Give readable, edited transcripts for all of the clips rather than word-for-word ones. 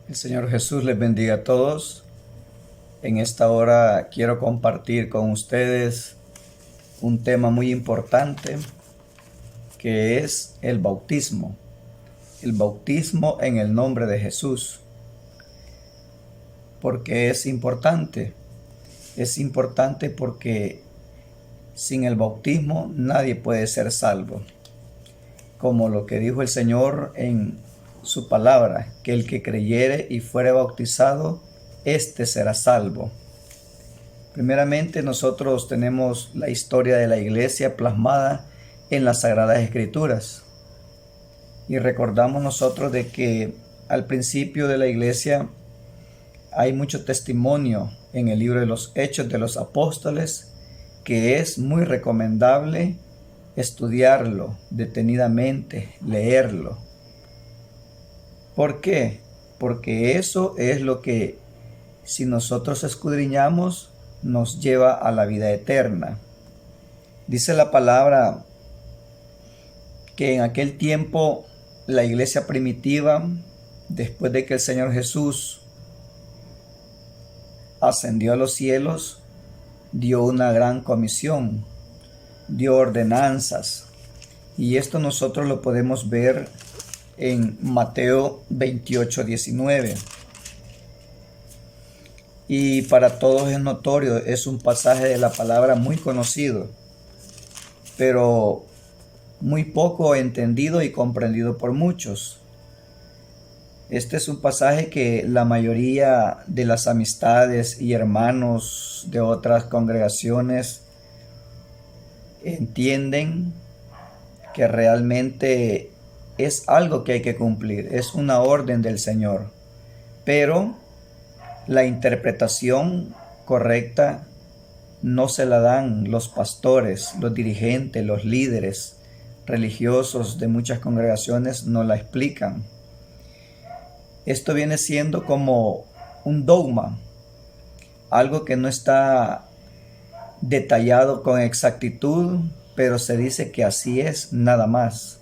El Señor Jesús les bendiga a todos. En esta hora quiero compartir con ustedes un tema muy importante que es el bautismo. El bautismo en el nombre de Jesús. ¿Por qué es importante? Es importante porque sin el bautismo nadie puede ser salvo. Como lo que dijo el Señor en su palabra, que el que creyere y fuere bautizado, éste será salvo. Primeramente, nosotros tenemos la historia de la iglesia plasmada en las Sagradas Escrituras. Y recordamos nosotros de que al principio de la iglesia hay mucho testimonio en el libro de los Hechos de los Apóstoles, que es muy recomendable estudiarlo detenidamente, leerlo. ¿Por qué? Porque eso es lo que, si nosotros escudriñamos, nos lleva a la vida eterna. Dice la palabra que en aquel tiempo la iglesia primitiva, después de que el Señor Jesús ascendió a los cielos, dio una gran comisión, dio ordenanzas. Y esto nosotros lo podemos ver en Mateo 28:19. Y para todos es notorio, es un pasaje de la palabra muy conocido, pero muy poco entendido y comprendido por muchos. Este es un pasaje que la mayoría de las amistades y hermanos de otras congregaciones entienden que realmente es algo que hay que cumplir, es una orden del Señor, pero la interpretación correcta no se la dan los pastores, los dirigentes, los líderes religiosos de muchas congregaciones, no la explican. Esto viene siendo como un dogma, algo que no está detallado con exactitud, pero se dice que así es, nada más.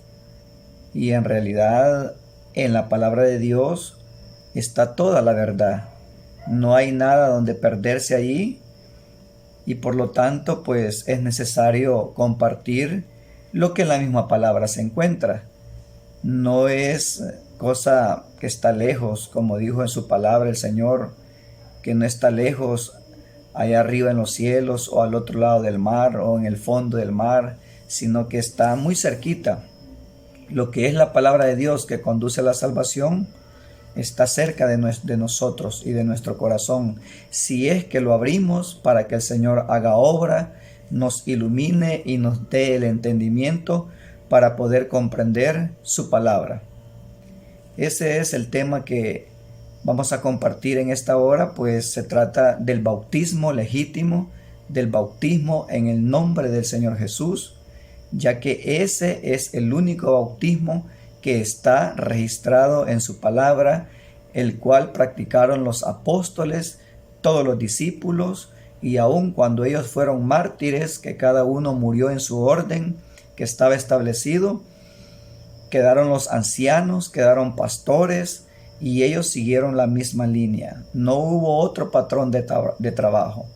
Y en realidad, en la palabra de Dios está toda la verdad. No hay nada donde perderse allí, y por lo tanto, pues es necesario compartir lo que en la misma palabra se encuentra. No es cosa que está lejos, como dijo en su palabra el Señor, que no está lejos allá arriba en los cielos o al otro lado del mar o en el fondo del mar, sino que está muy cerquita. Lo que es la palabra de Dios que conduce a la salvación está cerca de nosotros y de nuestro corazón, si es que lo abrimos para que el Señor haga obra, nos ilumine y nos dé el entendimiento para poder comprender su palabra. Ese es el tema que vamos a compartir en esta hora, pues se trata del bautismo legítimo, del bautismo en el nombre del Señor Jesús, ya que ese es el único bautismo que está registrado en su palabra, el cual practicaron los apóstoles, todos los discípulos, y aun cuando ellos fueron mártires, que cada uno murió en su orden que estaba establecido, quedaron los ancianos, quedaron pastores, y ellos siguieron la misma línea. No hubo otro patrón de trabajo,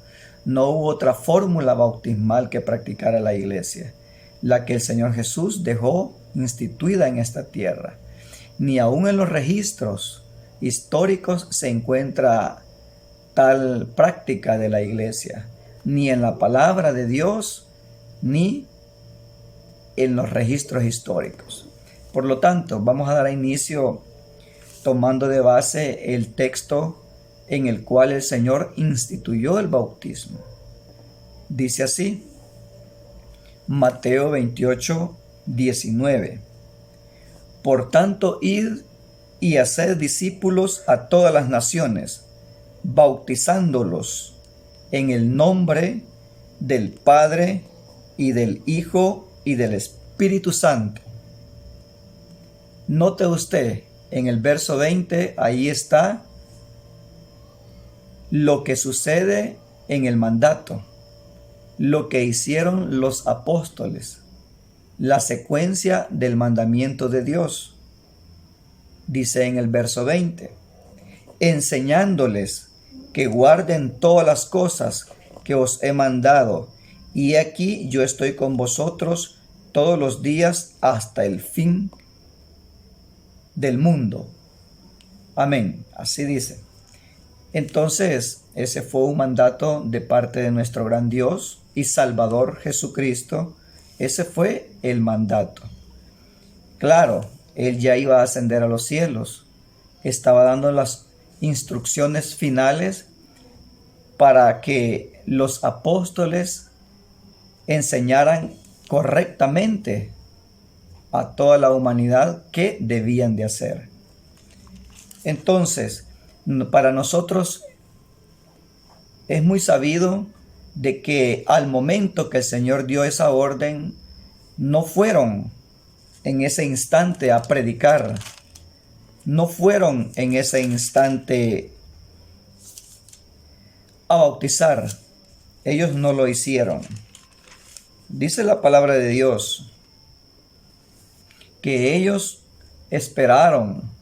no hubo otra fórmula bautismal que practicara la iglesia, la que el Señor Jesús dejó instituida en esta tierra. Ni aún en los registros históricos se encuentra tal práctica de la iglesia, ni en la palabra de Dios, ni en los registros históricos. Por lo tanto, vamos a dar inicio tomando de base el texto en el cual el Señor instituyó el bautismo. Dice así, Mateo 28:19. Por tanto, id y haced discípulos a todas las naciones, bautizándolos en el nombre del Padre y del Hijo y del Espíritu Santo. Note usted, en el verso 20, ahí está lo que sucede en el mandato, lo que hicieron los apóstoles, la secuencia del mandamiento de Dios. Dice en el verso 20, enseñándoles que guarden todas las cosas que os he mandado. Y aquí yo estoy con vosotros todos los días hasta el fin del mundo. Amén. Así dice. Entonces, ese fue un mandato de parte de nuestro gran Dios y Salvador Jesucristo. Ese fue el mandato. Claro, Él ya iba a ascender a los cielos. Estaba dando las instrucciones finales para que los apóstoles enseñaran correctamente a toda la humanidad qué debían de hacer. Entonces, para nosotros es muy sabido de que al momento que el Señor dio esa orden, no fueron en ese instante a predicar, no fueron en ese instante a bautizar. Ellos no lo hicieron. Dice la palabra de Dios que ellos esperaron.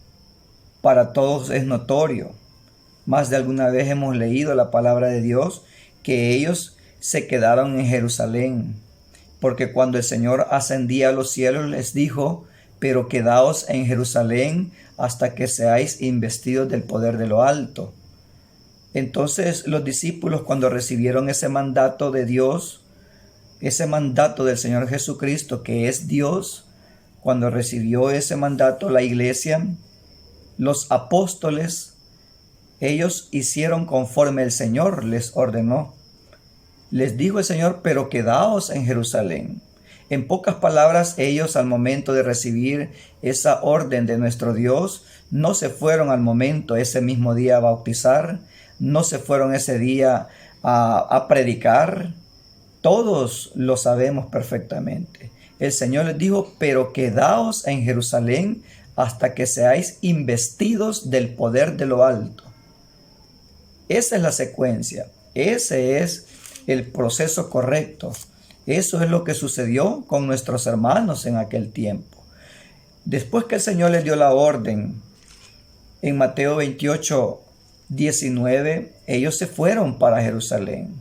Para todos es notorio. Más de alguna vez hemos leído la palabra de Dios que ellos se quedaron en Jerusalén. Porque cuando el Señor ascendía a los cielos les dijo: pero quedaos en Jerusalén hasta que seáis investidos del poder de lo alto. Entonces los discípulos, cuando recibieron ese mandato de Dios, ese mandato del Señor Jesucristo, que es Dios, cuando recibió ese mandato la iglesia, los apóstoles, ellos hicieron conforme el Señor les ordenó. Les dijo el Señor: pero quedaos en Jerusalén. En pocas palabras, ellos al momento de recibir esa orden de nuestro Dios, no se fueron al momento, ese mismo día, a bautizar, no se fueron ese día a predicar. Todos lo sabemos perfectamente. El Señor les dijo: pero quedaos en Jerusalén hasta que seáis investidos del poder de lo alto. Esa es la secuencia, ese es el proceso correcto. Eso es lo que sucedió con nuestros hermanos en aquel tiempo. Después que el Señor les dio la orden, en Mateo 28, 19, ellos se fueron para Jerusalén.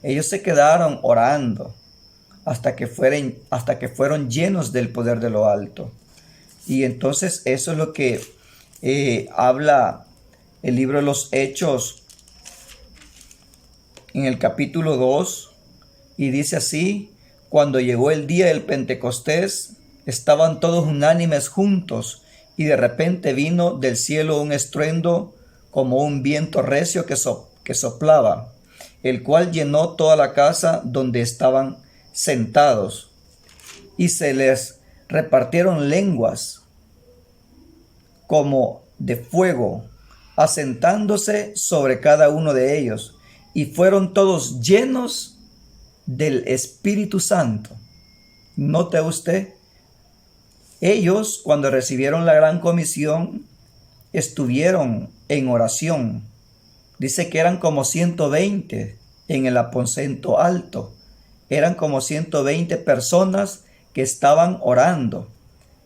Ellos se quedaron orando hasta que fueron llenos del poder de lo alto. Y entonces eso es lo que habla el libro de los Hechos en el capítulo 2, y dice así: cuando llegó el día del Pentecostés, estaban todos unánimes juntos, y de repente vino del cielo un estruendo como un viento recio que soplaba, el cual llenó toda la casa donde estaban sentados, y se les repartieron lenguas como de fuego, asentándose sobre cada uno de ellos, y fueron todos llenos del Espíritu Santo. Note usted, ellos, cuando recibieron la gran comisión, estuvieron en oración. Dice que eran como 120 en el aposento alto. Eran como 120 personas que estaban orando,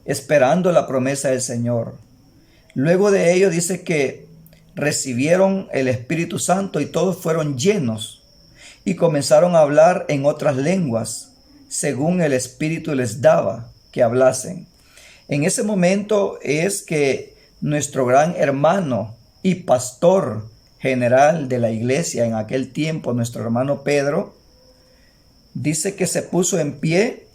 esperando la promesa del Señor. Luego de ello dice que recibieron el Espíritu Santo y todos fueron llenos y comenzaron a hablar en otras lenguas, según el Espíritu les daba que hablasen. En ese momento es que nuestro gran hermano y pastor general de la iglesia en aquel tiempo, nuestro hermano Pedro, dice que se puso en pie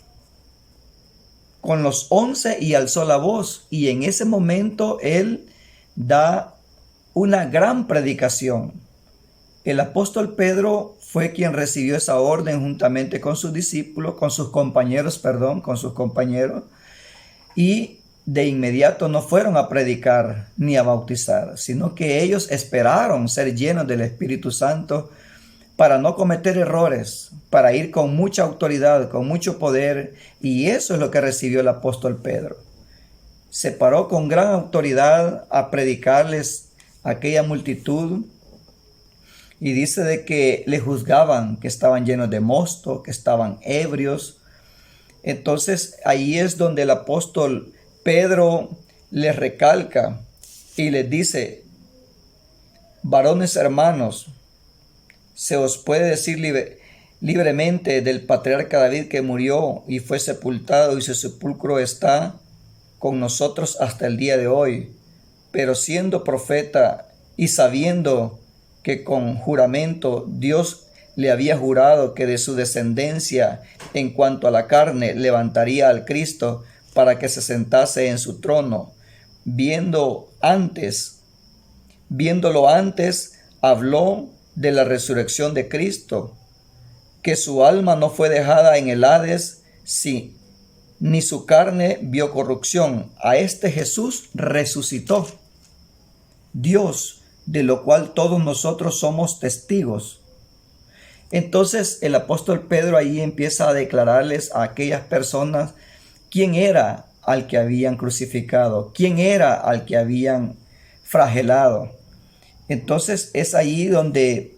con los 11 y alzó la voz, y en ese momento él da una gran predicación. El apóstol Pedro fue quien recibió esa orden juntamente con sus discípulos, con sus compañeros, y de inmediato no fueron a predicar ni a bautizar, sino que ellos esperaron ser llenos del Espíritu Santo para no cometer errores, para ir con mucha autoridad, con mucho poder, y eso es lo que recibió el apóstol Pedro. Se paró con gran autoridad a predicarles a aquella multitud, y dice de que le juzgaban, que estaban llenos de mosto, que estaban ebrios. Entonces ahí es donde el apóstol Pedro les recalca y les dice: Varones hermanos, se os puede decir libremente del patriarca David, que murió y fue sepultado, y su sepulcro está con nosotros hasta el día de hoy. Pero siendo profeta y sabiendo que con juramento Dios le había jurado que de su descendencia en cuanto a la carne levantaría al Cristo para que se sentase en su trono, viéndolo antes, habló de la resurrección de Cristo, que su alma no fue dejada en el Hades, sí, ni su carne vio corrupción. A este Jesús resucitó Dios, de lo cual todos nosotros somos testigos. Entonces el apóstol Pedro ahí empieza a declararles a aquellas personas quién era al que habían crucificado, quién era al que habían flagelado. Entonces es ahí donde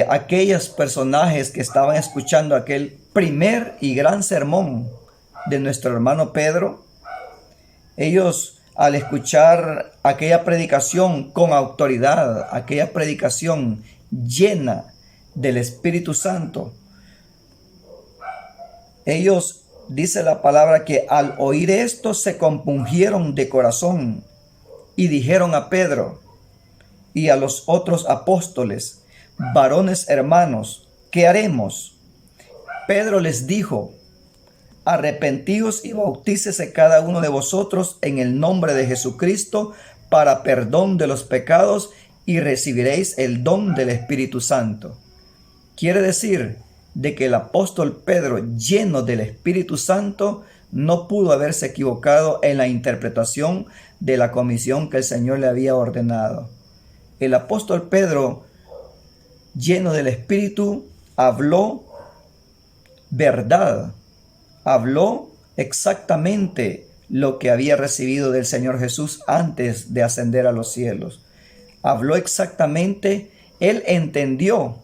aquellos personajes que estaban escuchando aquel primer y gran sermón de nuestro hermano Pedro, ellos al escuchar aquella predicación con autoridad, aquella predicación llena del Espíritu Santo, ellos, dice la palabra, que al oír esto se compungieron de corazón y dijeron a Pedro y a los otros apóstoles: varones hermanos, ¿qué haremos? Pedro les dijo: arrepentíos y bautícese cada uno de vosotros en el nombre de Jesucristo para perdón de los pecados, y recibiréis el don del Espíritu Santo. Quiere decir de que el apóstol Pedro, lleno del Espíritu Santo, no pudo haberse equivocado en la interpretación de la comisión que el Señor le había ordenado. El apóstol Pedro, lleno del Espíritu, habló verdad, habló exactamente lo que había recibido del Señor Jesús antes de ascender a los cielos. Habló exactamente, él entendió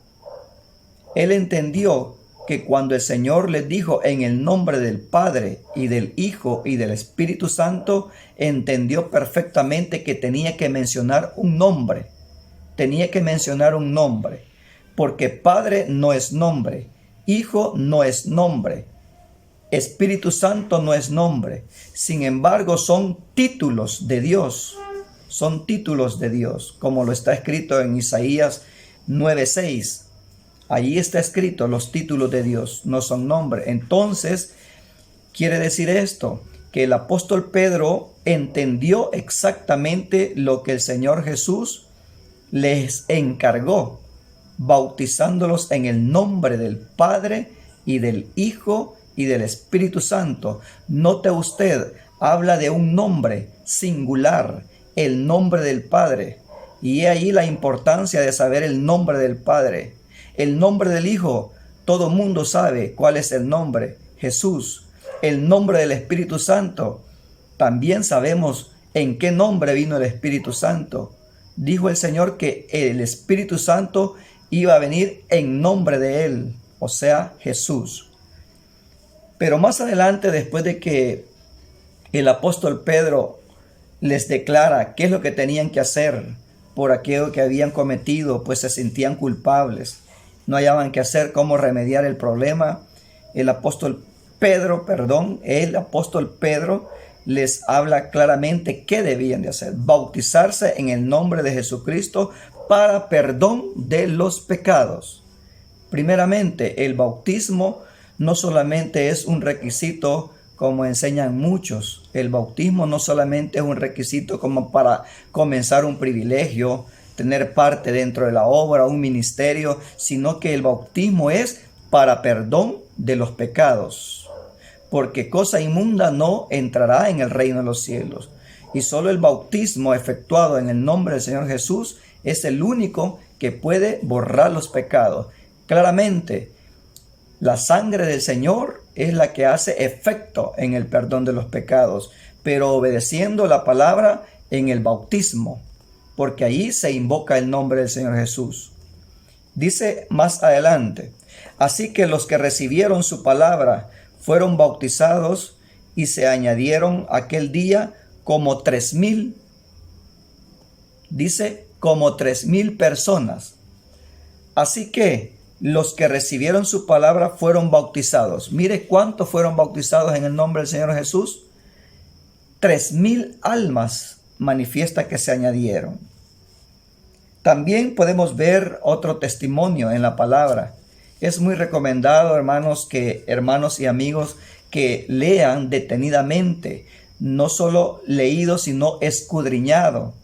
que cuando el Señor les dijo en el nombre del Padre y del Hijo y del Espíritu Santo, entendió perfectamente que tenía que mencionar un nombre. Porque Padre no es nombre, Hijo no es nombre, Espíritu Santo no es nombre. Sin embargo, son títulos de Dios. Son títulos de Dios, como lo está escrito en Isaías 9:6. Allí está escrito: los títulos de Dios no son nombre. Entonces, quiere decir esto, que el apóstol Pedro entendió exactamente lo que el Señor Jesús les encargó, bautizándolos en el nombre del Padre y del Hijo y del Espíritu Santo. Note usted, habla de un nombre singular, el nombre del Padre. Y he ahí la importancia de saber el nombre del Padre. El nombre del Hijo, todo mundo sabe cuál es el nombre: Jesús. El nombre del Espíritu Santo, también sabemos en qué nombre vino el Espíritu Santo. Dijo el Señor que el Espíritu Santo iba a venir en nombre de Él, o sea, Jesús. Pero más adelante, después de que el apóstol Pedro les declara qué es lo que tenían que hacer por aquello que habían cometido, pues se sentían culpables, no hallaban qué hacer, cómo remediar el problema, el apóstol Pedro les habla claramente qué debían de hacer: bautizarse en el nombre de Jesucristo para perdón de los pecados. Primeramente, el bautismo no solamente es un requisito como enseñan muchos. El bautismo no solamente es un requisito como para comenzar un privilegio, tener parte dentro de la obra, un ministerio, sino que el bautismo es para perdón de los pecados. Porque cosa inmunda no entrará en el reino de los cielos. Y solo el bautismo efectuado en el nombre del Señor Jesús es el único que puede borrar los pecados. Claramente, la sangre del Señor es la que hace efecto en el perdón de los pecados, pero obedeciendo la palabra en el bautismo, porque ahí se invoca el nombre del Señor Jesús. Dice más adelante: así que los que recibieron su palabra fueron bautizados, y se añadieron aquel día como 3,000. Dice como 3,000 personas. Así que los que recibieron su palabra fueron bautizados. Mire cuántos fueron bautizados en el nombre del Señor Jesús. 3,000 almas manifiesta que se añadieron. También podemos ver otro testimonio en la palabra. Es muy recomendado, hermanos y amigos, que lean detenidamente, no solo leído, sino escudriñado,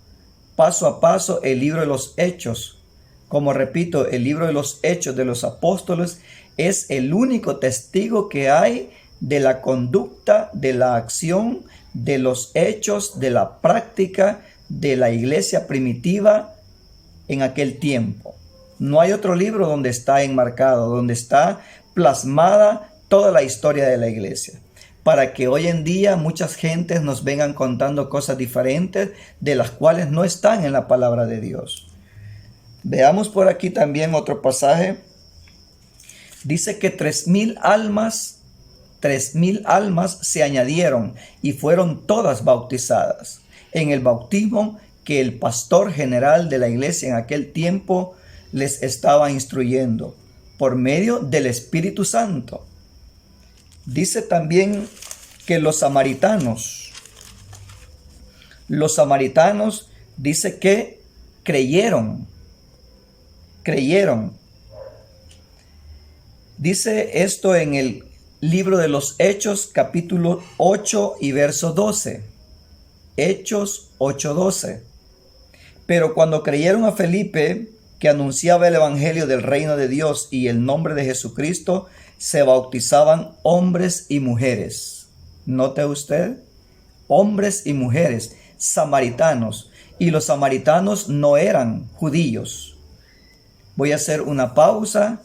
paso a paso, el libro de los Hechos. Como repito, el libro de los Hechos de los Apóstoles es el único testigo que hay de la conducta, de la acción, de los hechos, de la práctica de la iglesia primitiva en aquel tiempo. No hay otro libro donde está enmarcado, donde está plasmada toda la historia de la iglesia, para que hoy en día muchas gentes nos vengan contando cosas diferentes de las cuales no están en la palabra de Dios. Veamos por aquí también otro pasaje. Dice que 3,000 almas se añadieron y fueron todas bautizadas en el bautismo que el pastor general de la iglesia en aquel tiempo les estaba instruyendo por medio del Espíritu Santo. Dice también que los samaritanos dice que creyeron. Dice esto en el libro de los Hechos, capítulo 8 y verso 12. Hechos 8:12. Pero cuando creyeron a Felipe, que anunciaba el evangelio del reino de Dios y el nombre de Jesucristo, se bautizaban hombres y mujeres. Note usted, hombres y mujeres, samaritanos. Y los samaritanos no eran judíos. Voy a hacer una pausa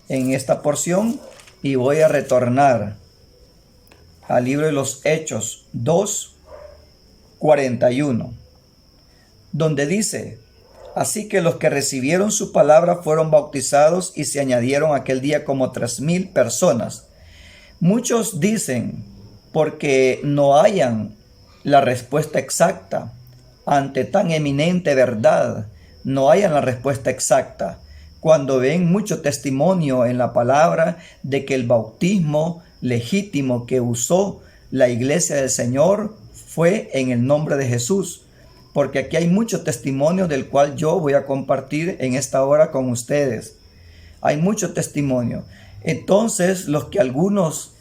en esta porción y voy a retornar al libro de los Hechos 2:41, donde dice: así que los que recibieron su palabra fueron bautizados y se añadieron aquel día como 3,000 personas. Muchos dicen, porque no hayan la respuesta exacta ante tan eminente verdad, no hayan la respuesta exacta, cuando ven mucho testimonio en la palabra de que el bautismo legítimo que usó la iglesia del Señor fue en el nombre de Jesús. Porque aquí hay mucho testimonio del cual yo voy a compartir en esta hora con ustedes. Hay mucho testimonio. Entonces, los que algunos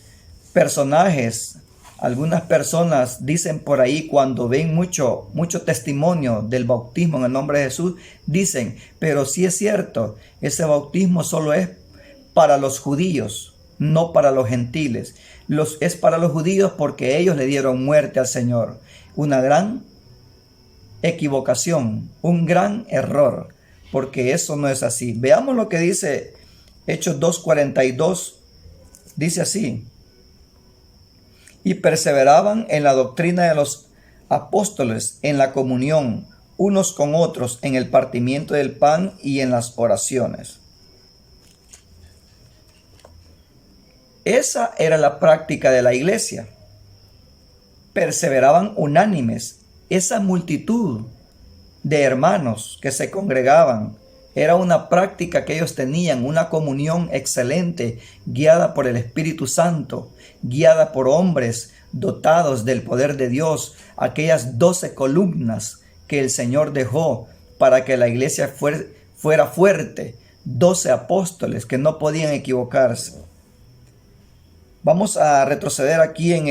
personajes, algunas personas dicen por ahí cuando ven mucho testimonio del bautismo en el nombre de Jesús, dicen, pero sí es cierto, ese bautismo solo es para los judíos, no para los gentiles. Es para los judíos porque ellos le dieron muerte al Señor. Una gran equivocación, un gran error, porque eso no es así. Veamos lo que dice Hechos 2:42. Dice así: y perseveraban en la doctrina de los apóstoles, en la comunión unos con otros, en el partimiento del pan y en las oraciones. Esa era la práctica de la iglesia. Perseveraban unánimes. Esa multitud de hermanos que se congregaban era una práctica que ellos tenían, una comunión excelente, guiada por el Espíritu Santo, guiada por hombres dotados del poder de Dios, aquellas 12 columnas que el Señor dejó para que la iglesia fuera fuerte, 12 apóstoles que no podían equivocarse. Vamos a retroceder aquí en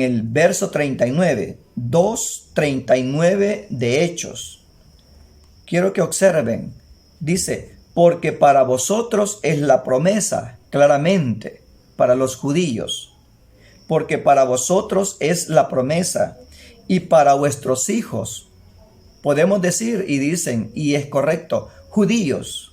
el verso 39, 2:39 de Hechos. Quiero que observen, dice, porque para vosotros es la promesa, claramente, para los judíos, porque para vosotros es la promesa, y para vuestros hijos, podemos decir, y dicen, y es correcto, judíos,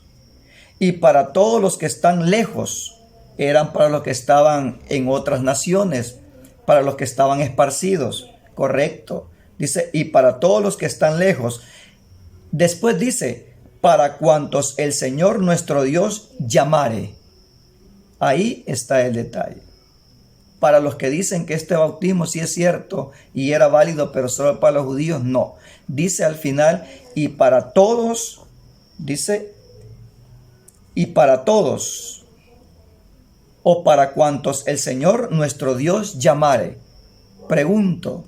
y para todos los que están lejos, eran para los que estaban en otras naciones, para los que estaban esparcidos, correcto. Dice, y para todos los que están lejos. Después dice, para cuantos el Señor nuestro Dios llamare. Ahí está el detalle. Para los que dicen que este bautismo sí es cierto y era válido, pero solo para los judíos, no. Dice al final, y para todos, dice, y para todos, o para cuantos el Señor nuestro Dios llamare. Pregunto,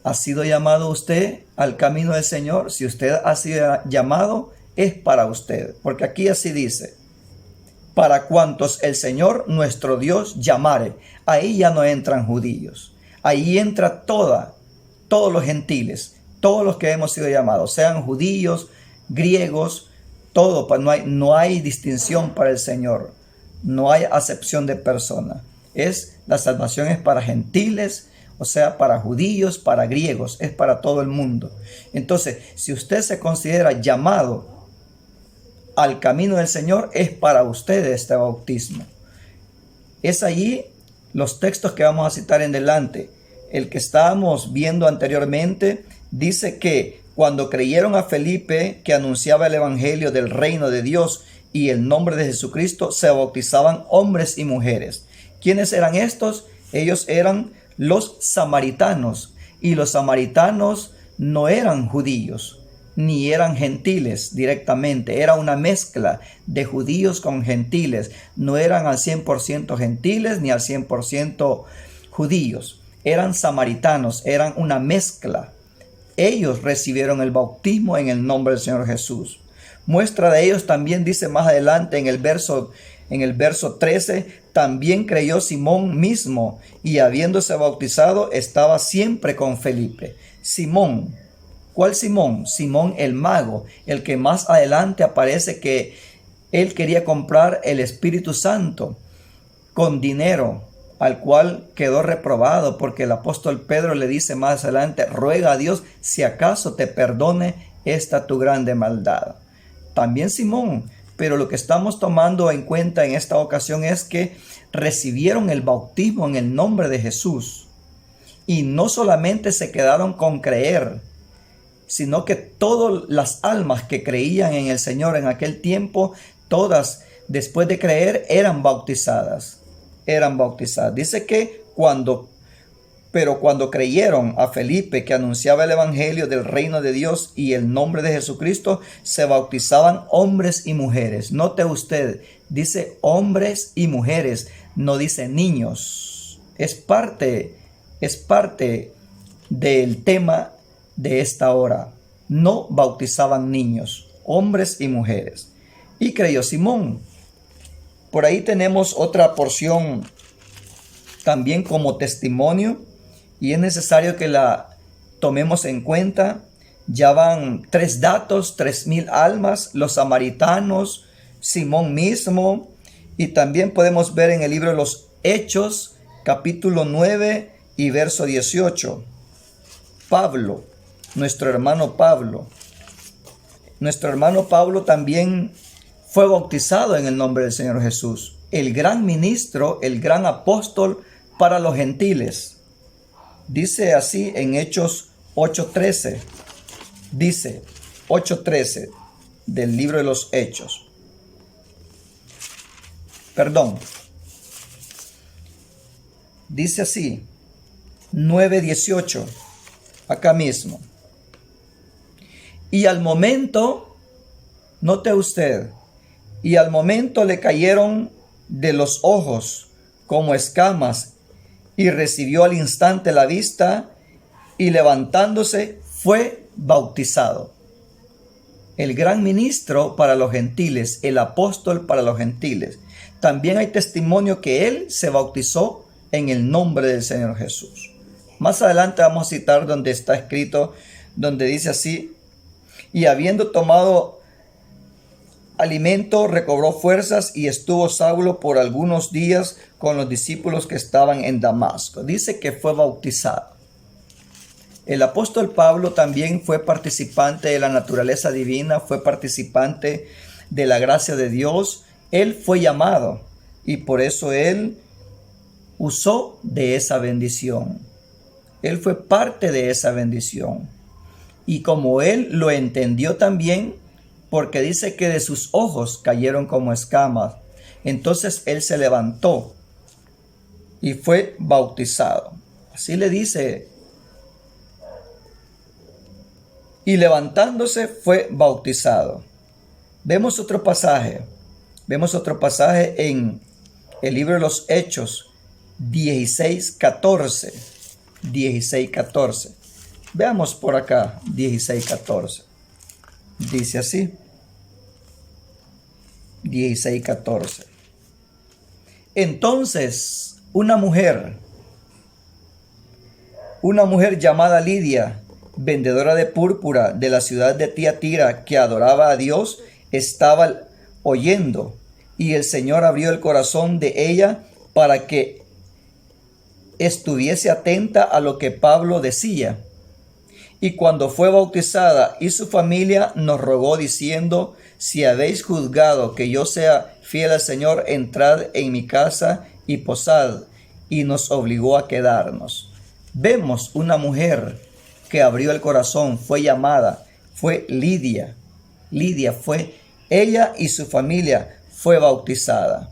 ¿ha sido llamado usted al camino del Señor? Si usted ha sido llamado, es para usted. Porque aquí así dice, para cuantos el Señor nuestro Dios llamare. Ahí ya no entran judíos. Ahí entra todos los gentiles, todos los que hemos sido llamados, sean judíos, griegos, todo. No hay distinción para el Señor. No hay acepción de persona. La salvación es para gentiles, o sea, para judíos, para griegos, es para todo el mundo. Entonces, si usted se considera llamado al camino del Señor, es para usted este bautismo. Es allí los textos que vamos a citar en delante. El que estábamos viendo anteriormente dice que cuando creyeron a Felipe, que anunciaba el evangelio del reino de Dios y el nombre de Jesucristo, se bautizaban hombres y mujeres. ¿Quiénes eran estos? Ellos eran los samaritanos, y los samaritanos no eran judíos ni eran gentiles directamente, era una mezcla de judíos con gentiles, no eran al 100% gentiles ni al 100% judíos, eran samaritanos, eran una mezcla. Ellos recibieron el bautismo en el nombre del Señor Jesús. Muestra de ellos también dice más adelante en el verso 13, también creyó Simón mismo, y habiéndose bautizado estaba siempre con Felipe. Simón, ¿cuál Simón? Simón el mago, el que más adelante aparece que él quería comprar el Espíritu Santo con dinero, al cual quedó reprobado, porque el apóstol Pedro le dice más adelante, ruega a Dios si acaso te perdone esta tu grande maldad. También Simón, pero lo que estamos tomando en cuenta en esta ocasión es que recibieron el bautismo en el nombre de Jesús. Y no solamente se quedaron con creer, sino que todas las almas que creían en el Señor en aquel tiempo, todas después de creer eran bautizadas. Dice que cuando creyeron a Felipe, que anunciaba el evangelio del reino de Dios y el nombre de Jesucristo, se bautizaban hombres y mujeres. Note usted, dice hombres y mujeres, no dice niños. Es parte del tema de esta hora. No bautizaban niños, hombres y mujeres. Y creyó Simón. Por ahí tenemos otra porción también como testimonio, y es necesario que la tomemos en cuenta. Ya van 3 datos, 3,000 almas, los samaritanos, Simón mismo, y también podemos ver en el libro de los Hechos, capítulo 9 y verso 18. Pablo, nuestro hermano Pablo también fue bautizado en el nombre del Señor Jesús. El gran ministro, el gran apóstol para los gentiles. Dice así en Hechos 8:13. Dice 8:13 del libro de los Hechos. Dice así 9:18. Acá mismo. Y al momento, note usted, y al momento le cayeron de los ojos como escamas, y recibió al instante la vista, y levantándose fue bautizado. El gran ministro para los gentiles, el apóstol para los gentiles. También hay testimonio que él se bautizó en el nombre del Señor Jesús. Más adelante vamos a citar donde está escrito, donde dice así, y habiendo tomado alimento, recobró fuerzas y estuvo Saulo por algunos días con los discípulos que estaban en Damasco. Dice que fue bautizado. El apóstol Pablo también fue participante de la naturaleza divina, fue participante de la gracia de Dios. Él fue llamado y por eso él usó de esa bendición. Él fue parte de esa bendición. Y como él lo entendió también, porque dice que de sus ojos cayeron como escamas, entonces él se levantó y fue bautizado. Así le dice. Y levantándose fue bautizado. Vemos otro pasaje en el libro de los Hechos 16:14. 16:14. Veamos por acá 16:14. Dice así. 16:14. Entonces una mujer llamada Lidia, vendedora de púrpura de la ciudad de Tiatira, que adoraba a Dios, estaba oyendo, y el Señor abrió el corazón de ella para que estuviese atenta a lo que Pablo decía. Y cuando fue bautizada y su familia, nos rogó diciendo: si habéis juzgado que yo sea fiel al Señor, entrad en mi casa y posad. Y nos obligó a quedarnos. Vemos una mujer que abrió el corazón, fue llamada, fue Lidia. Lidia fue ella, y su familia fue bautizada.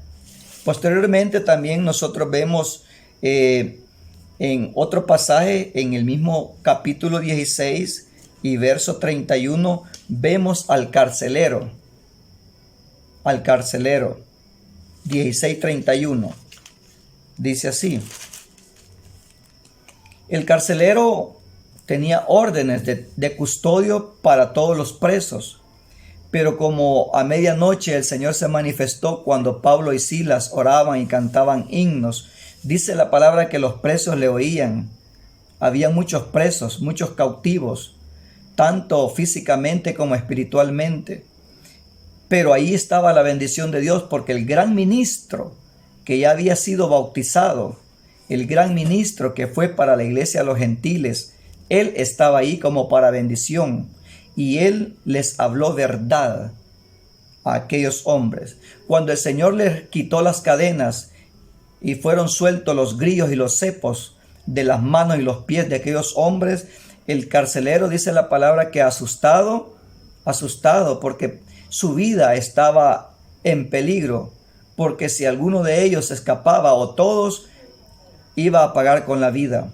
Posteriormente también nosotros vemos en otro pasaje, en el mismo capítulo 16 y verso 31, vemos al carcelero. 16:31. Dice así: el carcelero tenía órdenes de custodio para todos los presos, pero como a medianoche el Señor se manifestó cuando Pablo y Silas oraban y cantaban himnos, dice la palabra que los presos le oían. Había muchos presos, muchos cautivos, tanto físicamente como espiritualmente. Pero ahí estaba la bendición de Dios, porque el gran ministro que ya había sido bautizado, el gran ministro que fue para la iglesia de los gentiles, él estaba ahí como para bendición, y él les habló verdad a aquellos hombres. Cuando el Señor les quitó las cadenas y fueron sueltos los grillos y los cepos de las manos y los pies de aquellos hombres, el carcelero, dice la palabra, que asustado, porque su vida estaba en peligro, porque si alguno de ellos escapaba o todos, iba a pagar con la vida.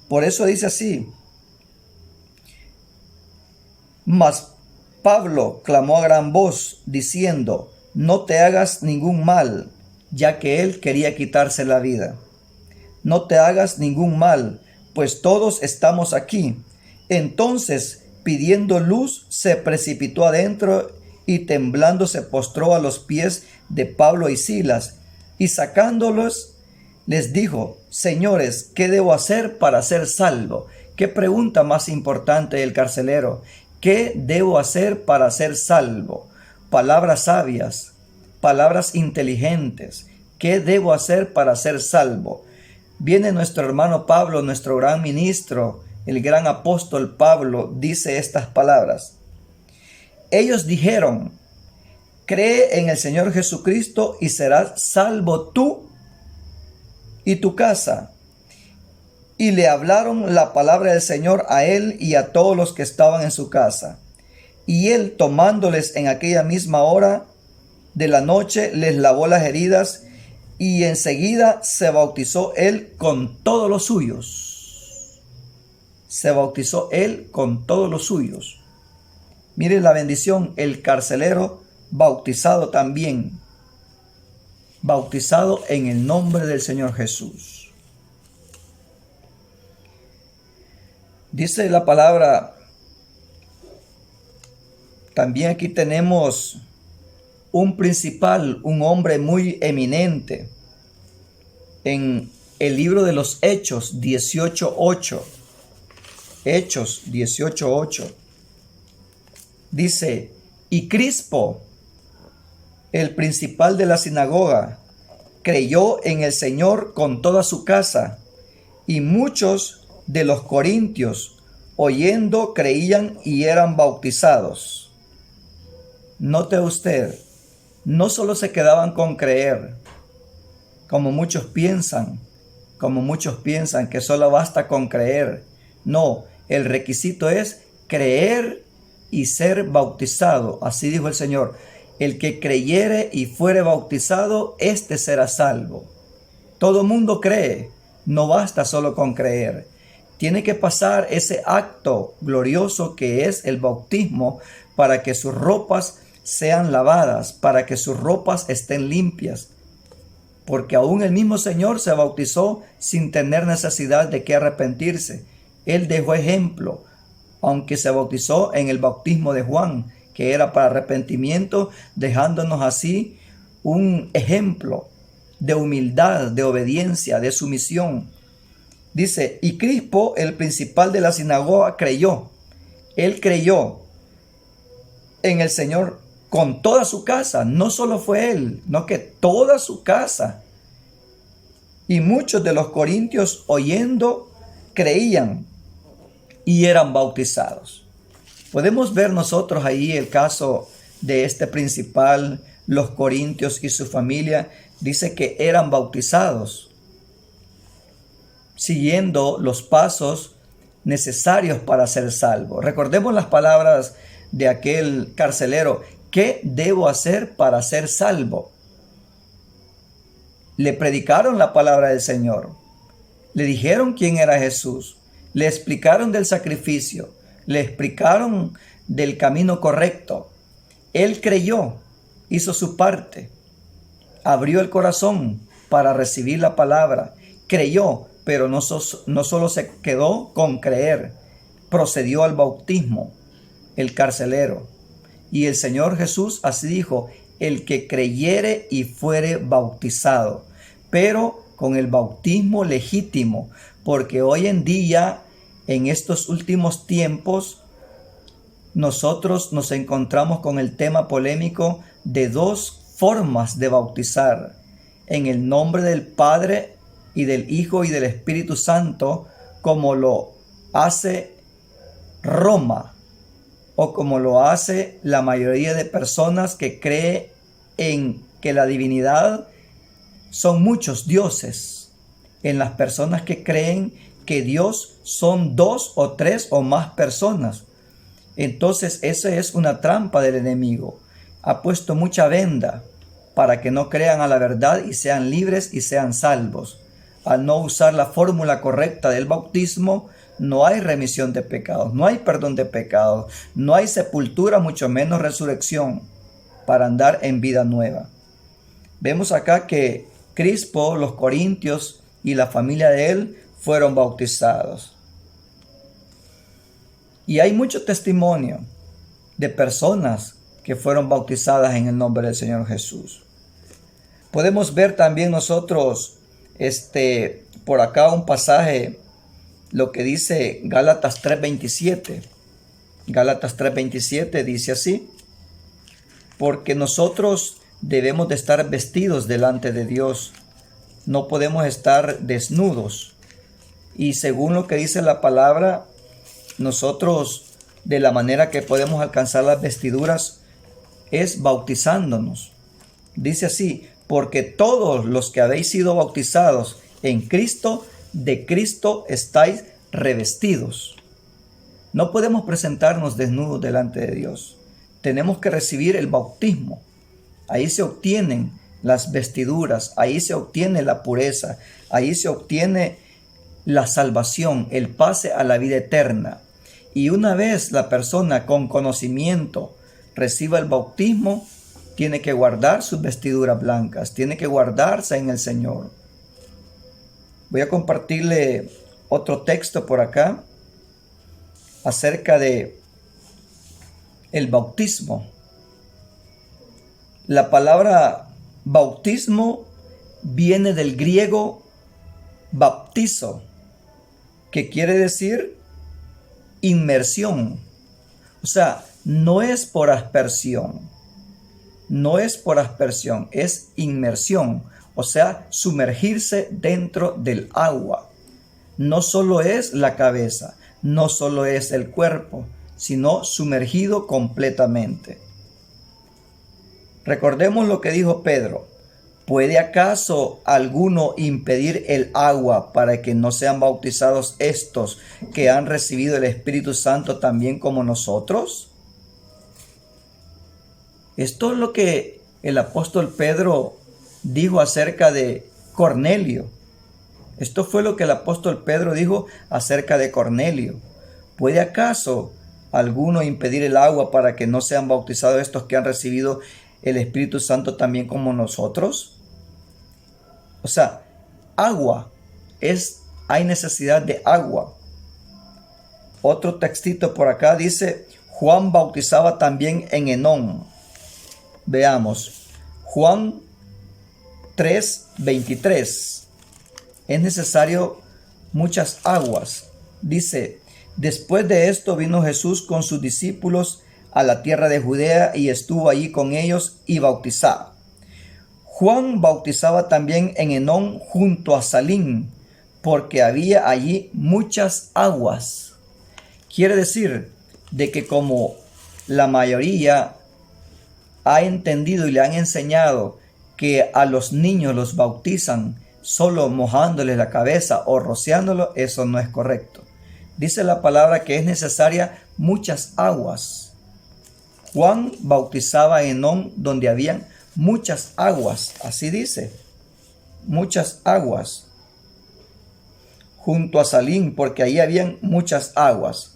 Por eso dice así: mas Pablo clamó a gran voz diciendo: no te hagas ningún mal, ya que él quería quitarse la vida. No te hagas ningún mal, pues todos estamos aquí. Entonces, pidiendo luz, se precipitó adentro y temblando se postró a los pies de Pablo y Silas, y sacándolos les dijo: señores, ¿qué debo hacer para ser salvo? Qué pregunta más importante del carcelero. ¿Qué debo hacer para ser salvo? Palabras sabias, palabras inteligentes. ¿Qué debo hacer para ser salvo? Viene nuestro hermano Pablo, nuestro gran ministro, el gran apóstol Pablo, dice estas palabras. Ellos dijeron: cree en el Señor Jesucristo y serás salvo tú y tu casa. Y le hablaron la palabra del Señor a él y a todos los que estaban en su casa. Y él, tomándoles en aquella misma hora de la noche, les lavó las heridas, y enseguida se bautizó él con todos los suyos. Se bautizó él con todos los suyos. Miren la bendición, el carcelero bautizado también. Bautizado en el nombre del Señor Jesús. Dice la palabra, también aquí tenemos un principal, un hombre muy eminente. En el libro de los Hechos 18:8. Hechos 18:8. Dice: y Crispo, el principal de la sinagoga, creyó en el Señor con toda su casa, y muchos de los corintios, oyendo, creían y eran bautizados. Note usted, no solo se quedaban con creer, como muchos piensan que solo basta con creer. No, el requisito es creer y ser bautizado. Así dijo el Señor: el que creyere y fuere bautizado, éste será salvo. Todo mundo cree, no basta solo con creer. Tiene que pasar ese acto glorioso que es el bautismo para que sus ropas sean lavadas, para que sus ropas estén limpias. Porque aún el mismo Señor se bautizó sin tener necesidad de que arrepentirse. Él dejó ejemplo, aunque se bautizó en el bautismo de Juan, que era para arrepentimiento, dejándonos así un ejemplo de humildad, de obediencia, de sumisión. Dice, y Crispo, el principal de la sinagoga, creyó. Él creyó en el Señor con toda su casa. No solo fue él, no que toda su casa. Y muchos de los corintios, oyendo, creían y eran bautizados. Podemos ver nosotros ahí el caso de este principal, los corintios y su familia. Dice que eran bautizados, siguiendo los pasos necesarios para ser salvo. Recordemos las palabras de aquel carcelero. ¿Qué debo hacer para ser salvo? Le predicaron la palabra del Señor. Le dijeron quién era Jesús. Le explicaron del sacrificio. Le explicaron del camino correcto. Él creyó, hizo su parte. Abrió el corazón para recibir la palabra. Creyó, pero no solo se quedó con creer. Procedió al bautismo, el carcelero. Y el Señor Jesús así dijo, el que creyere y fuere bautizado, pero con el bautismo legítimo, porque hoy en día, en estos últimos tiempos, nosotros nos encontramos con el tema polémico de dos formas de bautizar, en el nombre del Padre y del Hijo y del Espíritu Santo, como lo hace Roma, o como lo hace la mayoría de personas que cree en que la divinidad son muchos dioses, en las personas que creen que Dios son dos o tres o más personas. Entonces esa es una trampa del enemigo. Ha puesto mucha venda para que no crean a la verdad y sean libres y sean salvos. Al no usar la fórmula correcta del bautismo, no hay remisión de pecados, no hay perdón de pecados, no hay sepultura, mucho menos resurrección para andar en vida nueva. Vemos acá que Crispo, los corintios y la familia de él fueron bautizados. Y hay mucho testimonio de personas que fueron bautizadas en el nombre del Señor Jesús. Podemos ver también nosotros por acá un pasaje, lo que dice Gálatas 3:27. Gálatas 3:27 dice así: porque nosotros debemos de estar vestidos delante de Dios, no podemos estar desnudos. Y según lo que dice la palabra, nosotros de la manera que podemos alcanzar las vestiduras es bautizándonos. Dice así: porque todos los que habéis sido bautizados en Cristo, de Cristo estáis revestidos. No podemos presentarnos desnudos delante de Dios. Tenemos que recibir el bautismo. Ahí se obtienen las vestiduras, ahí se obtiene la pureza, ahí se obtiene la salvación, el pase a la vida eterna. Y una vez la persona con conocimiento reciba el bautismo, tiene que guardar sus vestiduras blancas, tiene que guardarse en el Señor. Voy a compartirle otro texto por acá acerca de el bautismo. La palabra bautismo viene del griego baptizo, que quiere decir inmersión. O sea, no es por aspersión, no es por aspersión, es inmersión. O sea, sumergirse dentro del agua. No solo es la cabeza, no solo es el cuerpo, sino sumergido completamente. Recordemos lo que dijo Pedro: ¿puede acaso alguno impedir el agua para que no sean bautizados estos que han recibido el Espíritu Santo también como nosotros? Esto es lo que el apóstol Pedro dijo acerca de Cornelio. Esto fue lo que el apóstol Pedro dijo acerca de Cornelio. ¿Puede acaso alguno impedir el agua para que no sean bautizados estos que han recibido el Espíritu Santo también como nosotros? O sea, agua, hay necesidad de agua. Otro textito por acá dice, Juan bautizaba también en Enón. Veamos, Juan 3:23. Es necesario muchas aguas. Dice, después de esto vino Jesús con sus discípulos a la tierra de Judea y estuvo allí con ellos y bautizaba. Juan bautizaba también en Enón junto a Salim, porque había allí muchas aguas. Quiere decir de que como la mayoría ha entendido y le han enseñado que a los niños los bautizan solo mojándoles la cabeza o rociándolo, eso no es correcto. Dice la palabra que es necesaria muchas aguas. Juan bautizaba en Enón donde habían muchas aguas, así dice, muchas aguas. Junto a Salim, porque ahí habían muchas aguas.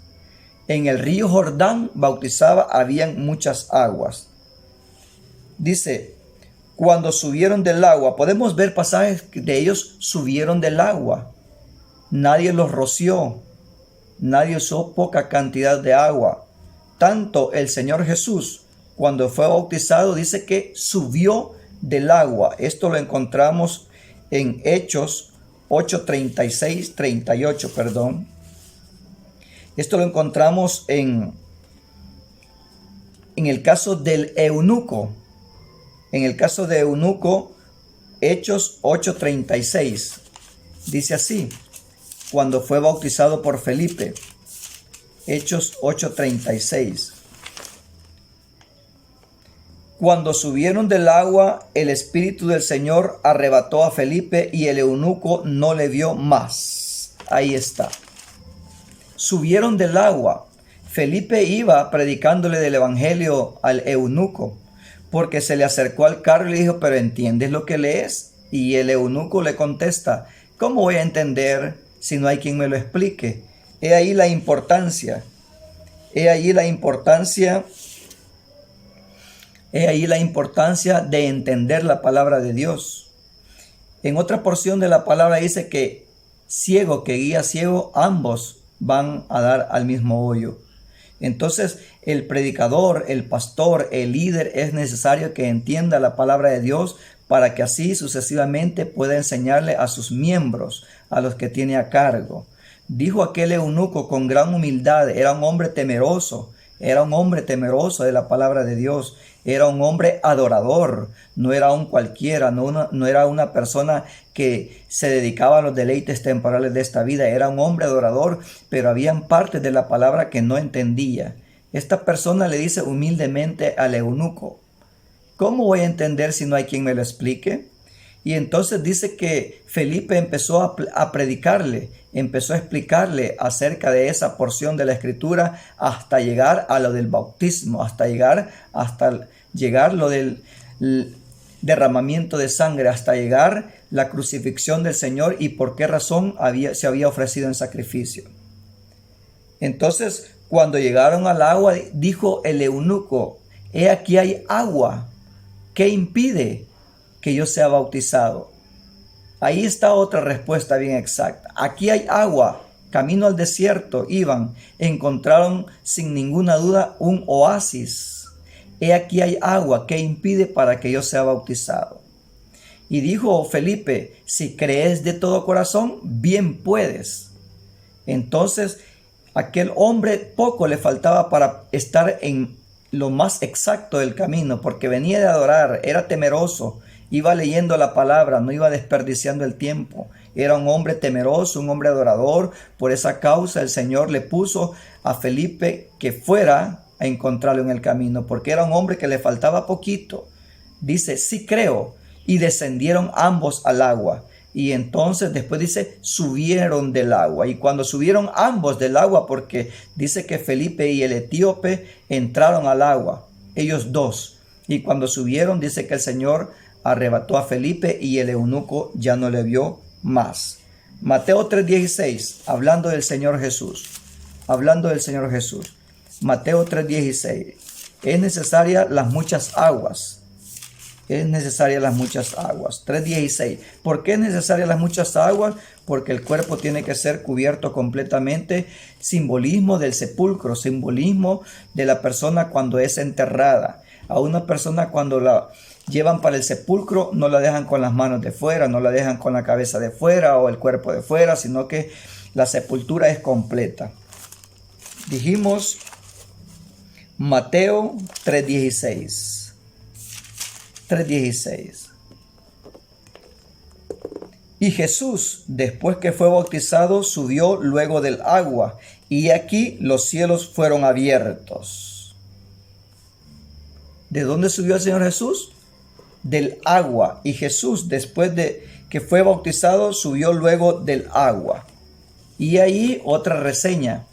En el río Jordán bautizaba, habían muchas aguas. Dice, cuando subieron del agua, podemos ver pasajes de ellos subieron del agua. Nadie los roció, nadie usó poca cantidad de agua. Tanto el Señor Jesús, cuando fue bautizado, dice que subió del agua. Esto lo encontramos en Hechos 38. Esto lo encontramos en el caso del eunuco. En el caso de eunuco, Hechos 8:36. Dice así, cuando fue bautizado por Felipe. Hechos 8:36. Cuando subieron del agua, el Espíritu del Señor arrebató a Felipe y el eunuco no le vio más. Ahí está. Subieron del agua. Felipe iba predicándole del evangelio al eunuco, porque se le acercó al carro y le dijo, ¿pero entiendes lo que lees? Y el eunuco le contesta, ¿cómo voy a entender si no hay quien me lo explique? He ahí la importancia. He ahí la importancia de entender la palabra de Dios. En otra porción de la palabra dice que ciego que guía ciego, ambos van a dar al mismo hoyo. Entonces, el predicador, el pastor, el líder es necesario que entienda la palabra de Dios para que así sucesivamente pueda enseñarle a sus miembros, a los que tiene a cargo. Dijo aquel eunuco con gran humildad, era un hombre temeroso de la palabra de Dios, era un hombre adorador, no era un cualquiera, no era una persona que se dedicaba a los deleites temporales de esta vida, era un hombre adorador, pero habían partes de la palabra que no entendía. Esta persona le dice humildemente al eunuco, ¿cómo voy a entender si no hay quien me lo explique? Y entonces dice que Felipe empezó a predicarle, empezó a explicarle acerca de esa porción de la escritura hasta llegar a lo del bautismo, hasta llegar lo del derramamiento de sangre, hasta llegar la crucifixión del Señor y por qué razón se había ofrecido en sacrificio. Entonces, cuando llegaron al agua, dijo el eunuco, he aquí hay agua, ¿qué impide que yo sea bautizado? Ahí está otra respuesta bien exacta. Aquí hay agua, camino al desierto iban, encontraron sin ninguna duda un oasis. He aquí hay agua, ¿qué impide para que yo sea bautizado? Y dijo Felipe, si crees de todo corazón, bien puedes. Entonces, aquel hombre poco le faltaba para estar en lo más exacto del camino, porque venía de adorar, era temeroso, iba leyendo la palabra, no iba desperdiciando el tiempo. Era un hombre temeroso, un hombre adorador. Por esa causa el Señor le puso a Felipe que fuera a encontrarlo en el camino, porque era un hombre que le faltaba poquito. Dice, sí creo. Y descendieron ambos al agua. Y entonces después dice, subieron del agua. Y cuando subieron ambos del agua, porque dice que Felipe y el etíope entraron al agua, ellos dos. Y cuando subieron, dice que el Señor arrebató a Felipe y el eunuco ya no le vio más. Mateo 3:16, hablando del Señor Jesús. Hablando del Señor Jesús. Mateo 3:16. Es necesaria las muchas aguas. Es necesaria las muchas aguas. 3:16. ¿Por qué es necesaria las muchas aguas? Porque el cuerpo tiene que ser cubierto completamente. Simbolismo del sepulcro, simbolismo de la persona cuando es enterrada. A una persona cuando la llevan para el sepulcro no la dejan con las manos de fuera, no la dejan con la cabeza de fuera o el cuerpo de fuera, sino que la sepultura es completa. Dijimos Mateo 3:16. 3:16. Y Jesús, después que fue bautizado, subió luego del agua, y aquí los cielos fueron abiertos. ¿De dónde subió el Señor Jesús? Del agua. Y Jesús, después de que fue bautizado, subió luego del agua. Y ahí otra reseña.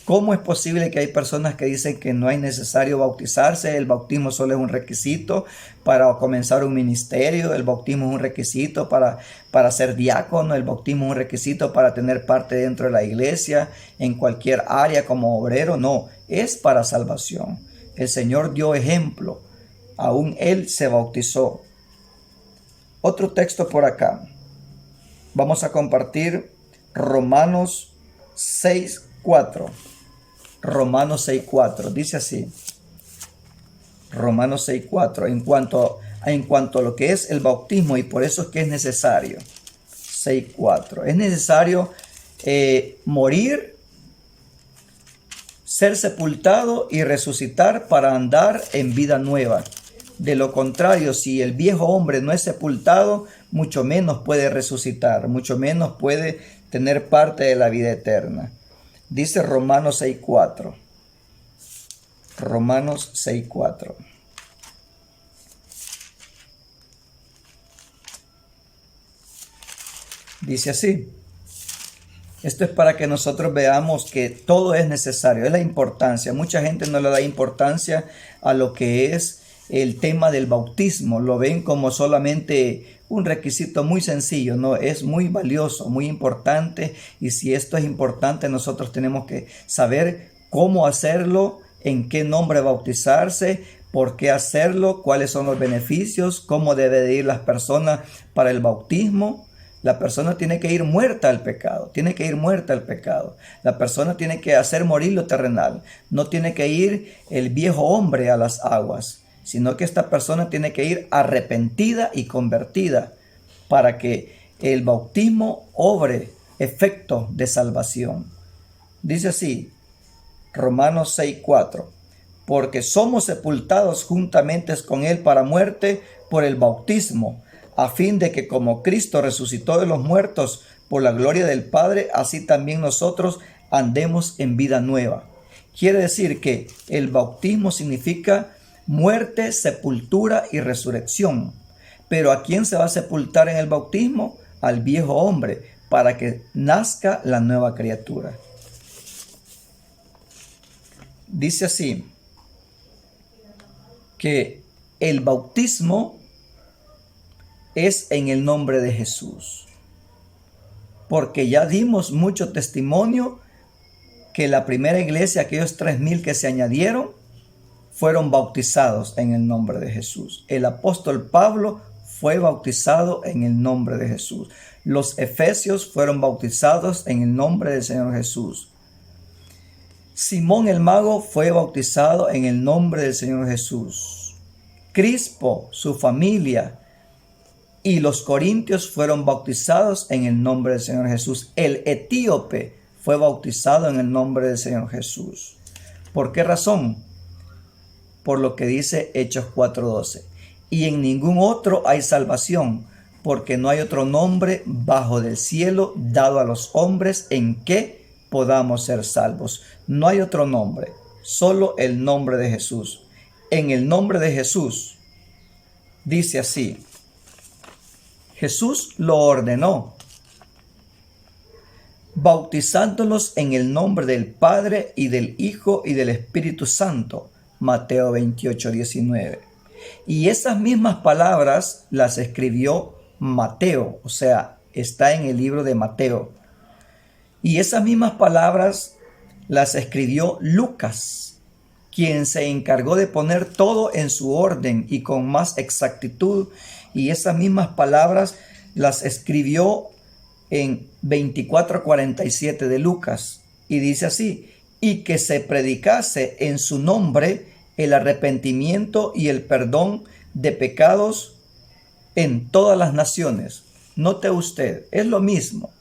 ¿Cómo es posible que hay personas que dicen que no es necesario bautizarse? El bautismo solo es un requisito para comenzar un ministerio. El bautismo es un requisito para ser diácono. El bautismo es un requisito para tener parte dentro de la iglesia, en cualquier área como obrero. No, es para salvación. El Señor dio ejemplo. Aún Él se bautizó. Otro texto por acá. Vamos a compartir Romanos 6:4. Romanos 6:4, dice así. Romanos 6:4, en cuanto a lo que es el bautismo, y por eso es que es necesario. 6:4, es necesario morir, ser sepultado y resucitar para andar en vida nueva. De lo contrario, si el viejo hombre no es sepultado, mucho menos puede resucitar, mucho menos puede tener parte de la vida eterna. Dice Romanos 6:4. Romanos 6:4. Dice así. Esto es para que nosotros veamos que todo es necesario, es la importancia. Mucha gente no le da importancia a lo que es el tema del bautismo. Lo ven como solamente un requisito muy sencillo. No, es muy valioso, muy importante. Y si esto es importante, nosotros tenemos que saber cómo hacerlo, en qué nombre bautizarse, por qué hacerlo, cuáles son los beneficios, cómo debe de ir las personas para el bautismo. La persona tiene que ir muerta al pecado, tiene que ir muerta al pecado. La persona tiene que hacer morir lo terrenal. No tiene que ir el viejo hombre a las aguas, sino que esta persona tiene que ir arrepentida y convertida para que el bautismo obre efecto de salvación. Dice así, Romanos 6:4, porque somos sepultados juntamente con Él para muerte por el bautismo, a fin de que como Cristo resucitó de los muertos por la gloria del Padre, así también nosotros andemos en vida nueva. Quiere decir que el bautismo significa muerte, sepultura y resurrección. Pero ¿a quién se va a sepultar en el bautismo? Al viejo hombre, para que nazca la nueva criatura. Dice así, que el bautismo es en el nombre de Jesús. Porque ya dimos mucho testimonio que la primera iglesia, aquellos 3,000 que se añadieron, fueron bautizados en el nombre de Jesús. El apóstol Pablo fue bautizado en el nombre de Jesús. Los efesios fueron bautizados en el nombre del Señor Jesús. Simón el mago fue bautizado en el nombre del Señor Jesús. Crispo, su familia y los corintios fueron bautizados en el nombre del Señor Jesús. El etíope fue bautizado en el nombre del Señor Jesús. ¿Por qué razón? Por lo que dice Hechos 4:12. Y en ningún otro hay salvación, porque no hay otro nombre bajo del cielo dado a los hombres en que podamos ser salvos. No hay otro nombre, solo el nombre de Jesús. En el nombre de Jesús, dice así, Jesús lo ordenó, bautizándolos en el nombre del Padre y del Hijo y del Espíritu Santo. Mateo 28:19. Y esas mismas palabras las escribió Mateo, o sea, está en el libro de Mateo. Y esas mismas palabras las escribió Lucas, quien se encargó de poner todo en su orden y con más exactitud. Y esas mismas palabras las escribió en 24:47 de Lucas. Y dice así: y que se predicase en su nombre el arrepentimiento y el perdón de pecados en todas las naciones. Note usted, es lo mismo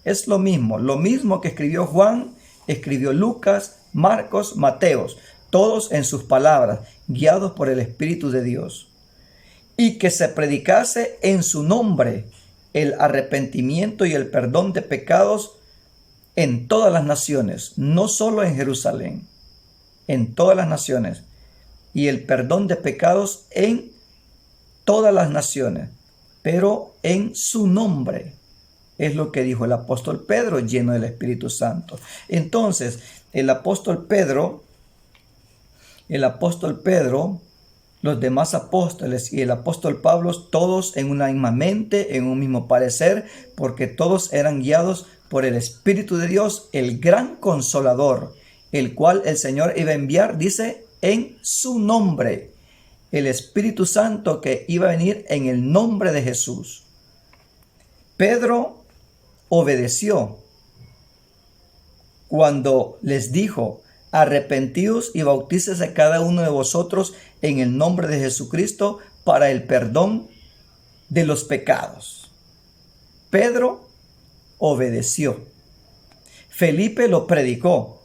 que escribió Juan, escribió Lucas, Marcos, Mateos, todos en sus palabras, guiados por el Espíritu de Dios. Y que se predicase en su nombre el arrepentimiento y el perdón de pecados en todas las naciones, no solo en Jerusalén, en todas las naciones, y el perdón de pecados en todas las naciones, pero en su nombre. Es lo que dijo el apóstol Pedro, lleno del Espíritu Santo. Entonces, el apóstol Pedro, los demás apóstoles y el apóstol Pablo, todos en una misma mente, en un mismo parecer, porque todos eran guiados por el Espíritu de Dios, el gran Consolador, el cual el Señor iba a enviar, dice, en su nombre. El Espíritu Santo que iba a venir en el nombre de Jesús. Pedro obedeció cuando les dijo: arrepentíos y bautícese cada uno de vosotros en el nombre de Jesucristo para el perdón de los pecados. Pedro obedeció. Felipe lo predicó,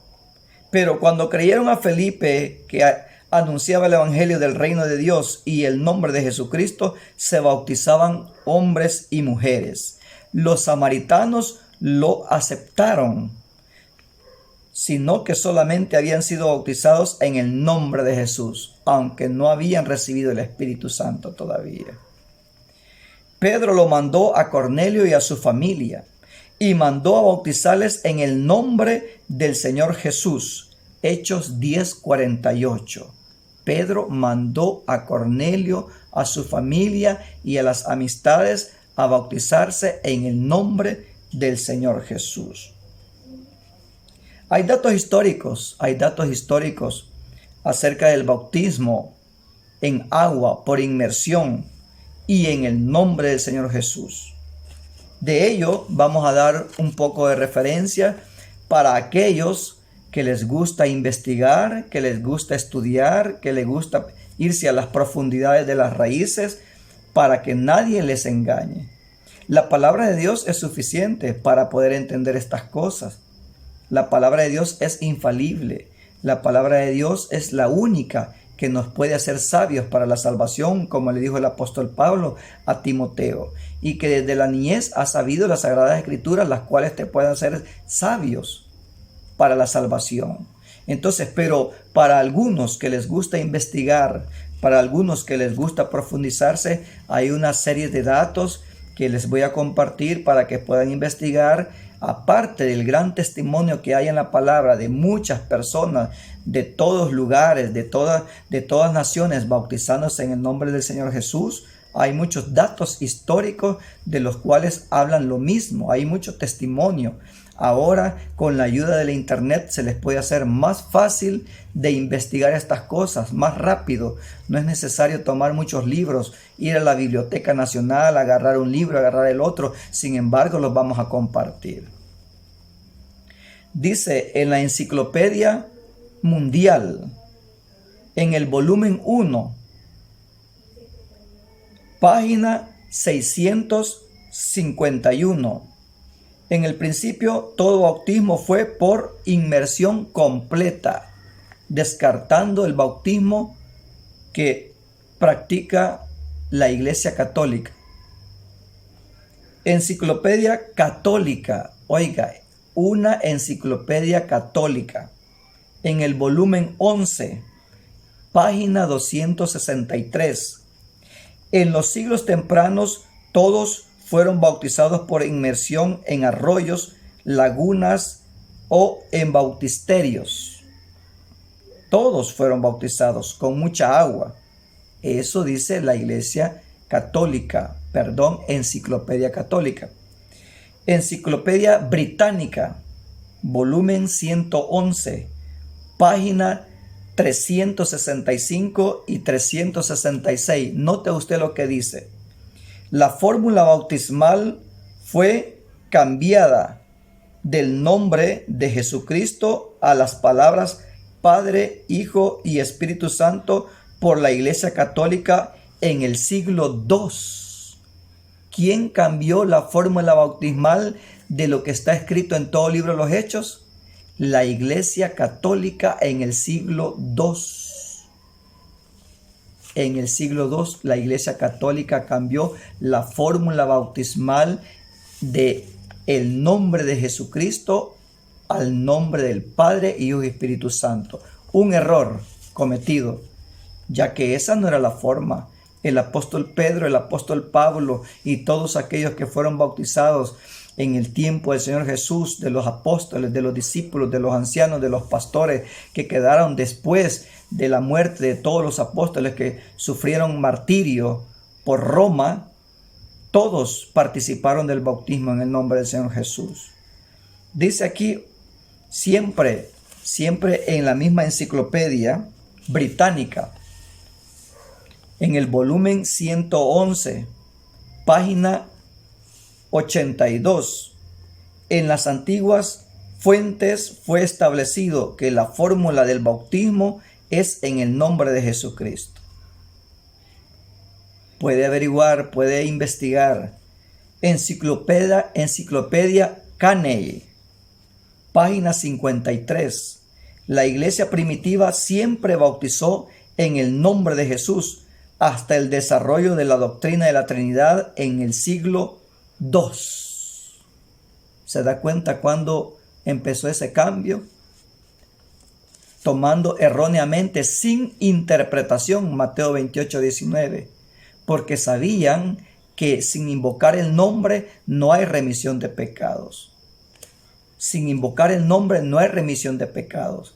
pero cuando creyeron a Felipe, que anunciaba el evangelio del reino de Dios y el nombre de Jesucristo, se bautizaban hombres y mujeres. Los samaritanos lo aceptaron, sino que solamente habían sido bautizados en el nombre de Jesús, aunque no habían recibido el Espíritu Santo todavía. Pedro lo mandó a Cornelio y a su familia, y mandó a bautizarles en el nombre del Señor Jesús. Hechos 10:48. Pedro mandó a Cornelio, a su familia y a las amistades a bautizarse en el nombre del Señor Jesús. Hay datos históricos acerca del bautismo en agua por inmersión y en el nombre del Señor Jesús. De ello vamos a dar un poco de referencia para aquellos que les gusta investigar, que les gusta estudiar, que les gusta irse a las profundidades de las raíces, para que nadie les engañe. La palabra de Dios es suficiente para poder entender estas cosas. La palabra de Dios es infalible. La palabra de Dios es la única que nos puede hacer sabios para la salvación, como le dijo el apóstol Pablo a Timoteo, y que desde la niñez has sabido las sagradas escrituras, las cuales te pueden hacer sabios para la salvación. Entonces, pero para algunos que les gusta investigar, para algunos que les gusta profundizarse, hay una serie de datos que les voy a compartir para que puedan investigar, aparte del gran testimonio que hay en la palabra de muchas personas de todos lugares, de todas naciones, bautizándose en el nombre del Señor Jesús. Hay muchos datos históricos de los cuales hablan lo mismo, hay mucho testimonio. Ahora, con la ayuda de la internet, se les puede hacer más fácil de investigar estas cosas, más rápido. No es necesario tomar muchos libros, ir a la Biblioteca Nacional, agarrar un libro, agarrar el otro. Sin embargo, los vamos a compartir. Dice en la Enciclopedia Mundial, en el volumen 1, página 651. En el principio, todo bautismo fue por inmersión completa, descartando el bautismo que practica la Iglesia Católica. Enciclopedia Católica, oiga, una enciclopedia católica, en el volumen 11, página 263. En los siglos tempranos, todos fueron bautizados por inmersión en arroyos, lagunas o en bautisterios. Todos fueron bautizados con mucha agua Eso dice la Iglesia Católica, Enciclopedia Católica. Enciclopedia Británica, volumen 111, página 365 y 366. Note usted lo que dice. La fórmula bautismal fue cambiada del nombre de Jesucristo a las palabras Padre, Hijo y Espíritu Santo por la Iglesia Católica en el siglo II. ¿Quién cambió la fórmula bautismal de lo que está escrito en todo el libro de los Hechos? La Iglesia Católica en el siglo II. En el siglo II, la Iglesia Católica cambió la fórmula bautismal de el nombre de Jesucristo al nombre del Padre, Hijo y Espíritu Santo. Un error cometido, ya que esa no era la forma. El apóstol Pedro, el apóstol Pablo y todos aquellos que fueron bautizados en el tiempo del Señor Jesús, de los apóstoles, de los discípulos, de los ancianos, de los pastores que quedaron después de la muerte de todos los apóstoles que sufrieron martirio por Roma, todos participaron del bautismo en el nombre del Señor Jesús. Dice aquí, siempre en la misma enciclopedia británica, en el volumen 111, página 82, en las antiguas fuentes fue establecido que la fórmula del bautismo es en el nombre de Jesucristo. Puede averiguar, puede investigar. Enciclopedia Carnegie, página 53. La iglesia primitiva siempre bautizó en el nombre de Jesús hasta el desarrollo de la doctrina de la Trinidad en el siglo II. ¿Se da cuenta cuando empezó ese cambio? Tomando erróneamente, sin interpretación, Mateo 28, 19, porque sabían que sin invocar el nombre no hay remisión de pecados. Sin invocar el nombre no hay remisión de pecados.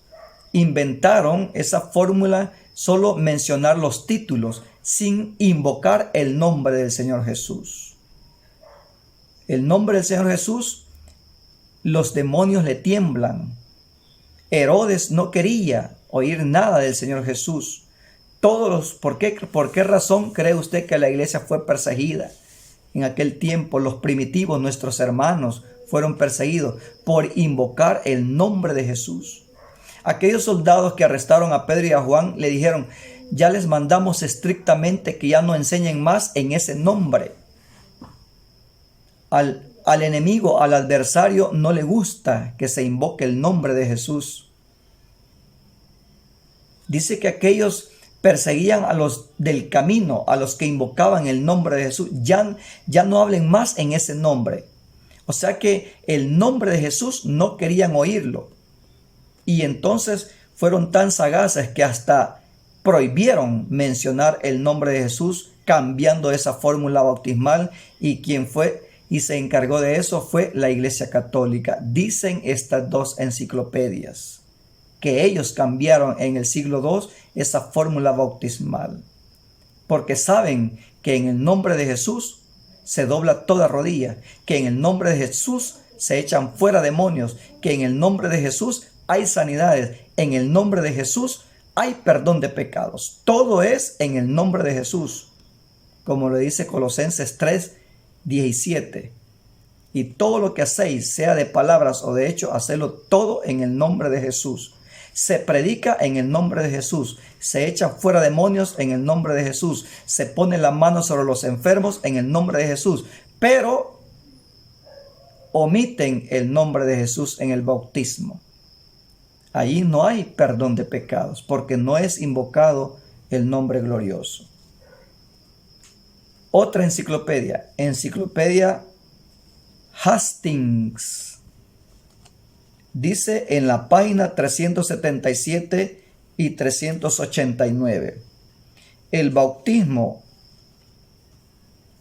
Inventaron esa fórmula, solo mencionar los títulos, sin invocar el nombre del Señor Jesús. El nombre del Señor Jesús, los demonios le tiemblan. Herodes no quería oír nada del Señor Jesús. ¿Por qué razón cree usted que la iglesia fue perseguida? En aquel tiempo los primitivos, nuestros hermanos, fueron perseguidos por invocar el nombre de Jesús. Aquellos soldados que arrestaron a Pedro y a Juan le dijeron, ya les mandamos estrictamente que ya no enseñen más en ese nombre. Al enemigo, al adversario, no le gusta que se invoque el nombre de Jesús. Dice que aquellos perseguían a los del camino, a los que invocaban el nombre de Jesús. Ya no hablen más en ese nombre. O sea que el nombre de Jesús no querían oírlo. Y entonces fueron tan sagaces que hasta prohibieron mencionar el nombre de Jesús, cambiando esa fórmula bautismal. Y quien fue y se encargó de eso fue la Iglesia Católica. Dicen estas dos enciclopedias que ellos cambiaron en el siglo II esa fórmula bautismal, porque saben que en el nombre de Jesús se dobla toda rodilla, que en el nombre de Jesús se echan fuera demonios, que en el nombre de Jesús hay sanidades, en el nombre de Jesús hay perdón de pecados. Todo es en el nombre de Jesús, como lo dice Colosenses 3:17. Y todo lo que hacéis, sea de palabras o de hecho, hacedlo todo en el nombre de Jesús. Se predica en el nombre de Jesús, se echan fuera demonios en el nombre de Jesús, se pone la mano sobre los enfermos en el nombre de Jesús, pero omiten el nombre de Jesús en el bautismo. Allí no hay perdón de pecados, porque no es invocado el nombre glorioso. Otra enciclopedia Hastings. Dice en la página 377 y 389, el bautismo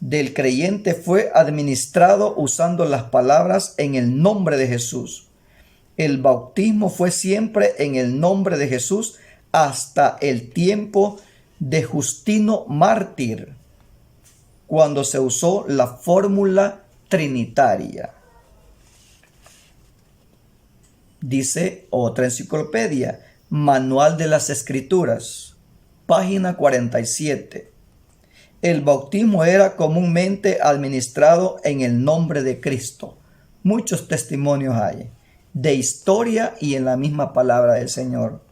del creyente fue administrado usando las palabras en el nombre de Jesús. El bautismo fue siempre en el nombre de Jesús hasta el tiempo de Justino Mártir, cuando se usó la fórmula trinitaria. Dice otra enciclopedia, Manual de las Escrituras, página 47. El bautismo era comúnmente administrado en el nombre de Cristo. Muchos testimonios hay de historia y en la misma palabra del Señor.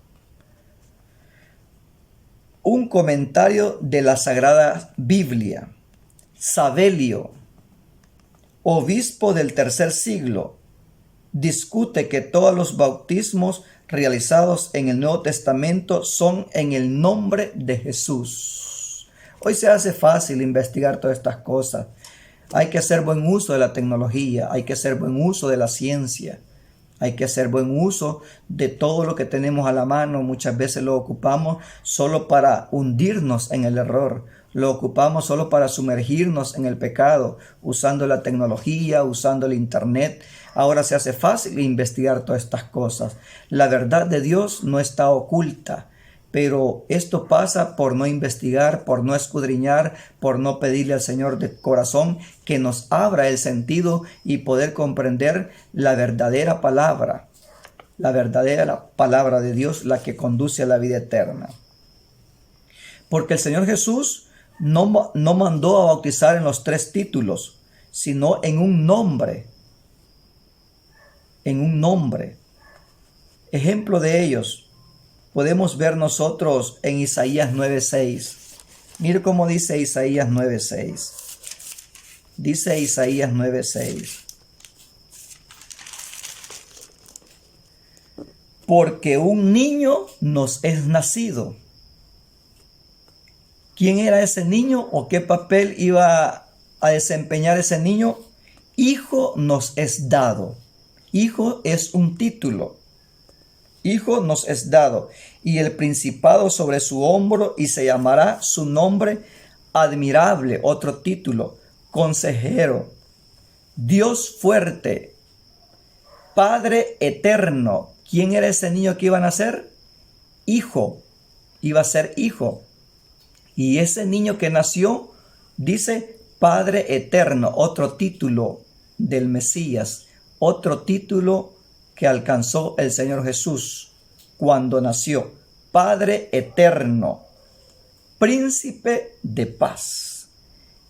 Un comentario de la Sagrada Biblia. Sabelio, obispo del tercer siglo, discute que todos los bautismos realizados en el Nuevo Testamento son en el nombre de Jesús. Hoy se hace fácil investigar todas estas cosas. Hay que hacer buen uso de la tecnología, hay que hacer buen uso de la ciencia, hay que hacer buen uso de todo lo que tenemos a la mano. Muchas veces lo ocupamos solo para hundirnos en el error. Lo ocupamos solo para sumergirnos en el pecado, usando la tecnología, usando el internet. Ahora se hace fácil investigar todas estas cosas. La verdad de Dios no está oculta, pero esto pasa por no investigar, por no escudriñar, por no pedirle al Señor de corazón que nos abra el sentido y poder comprender la verdadera palabra de Dios, la que conduce a la vida eterna. Porque el Señor Jesús no mandó a bautizar en los 3 títulos, sino en un nombre. En un nombre. Ejemplo de ellos podemos ver nosotros en Isaías 9:6. Mire cómo dice Isaías 9:6. Dice Isaías 9:6. Porque un niño nos es nacido. ¿Quién era ese niño o qué papel iba a desempeñar ese niño? Hijo nos es dado. Hijo es un título. Hijo nos es dado. Y el principado sobre su hombro, y se llamará su nombre admirable, otro título, consejero, Dios fuerte, Padre eterno. ¿Quién era ese niño que iba a nacer? Hijo. Iba a ser hijo. Y ese niño que nació, dice Padre eterno, otro título del Mesías, otro título que alcanzó el Señor Jesús cuando nació. Padre eterno, príncipe de paz.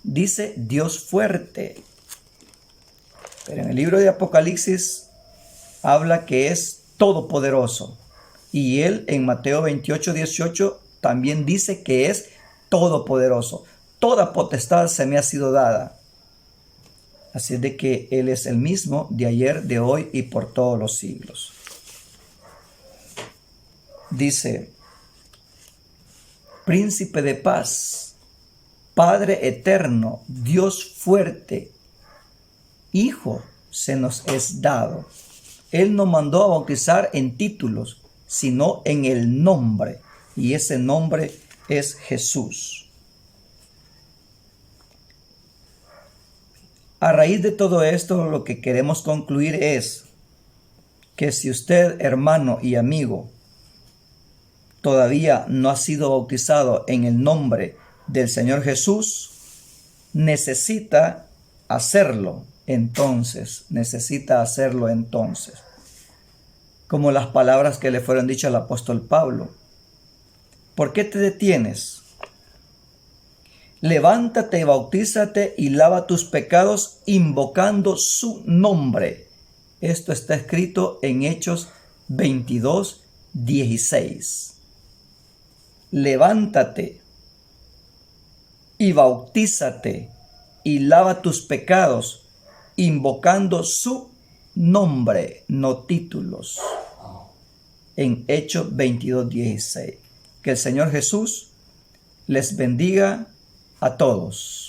Dice Dios fuerte. Pero en el libro de Apocalipsis habla que es todopoderoso. Y él en Mateo 28:18 también dice que es todopoderoso. Toda potestad se me ha sido dada. Así de que Él es el mismo de ayer, de hoy y por todos los siglos. Dice, príncipe de paz, Padre eterno, Dios fuerte, Hijo se nos es dado. Él nos mandó a bautizar en títulos, sino en el nombre. Y ese nombre es Jesús. A raíz de todo esto, lo que queremos concluir es que si usted, hermano y amigo, todavía no ha sido bautizado en el nombre del Señor Jesús, necesita hacerlo entonces. Como las palabras que le fueron dichas al apóstol Pablo. ¿Por qué te detienes? Levántate, bautízate y lava tus pecados invocando su nombre. Esto está escrito en Hechos 22:16. Levántate y bautízate y lava tus pecados invocando su nombre, no títulos. En Hechos 22:16. Que el Señor Jesús les bendiga a todos.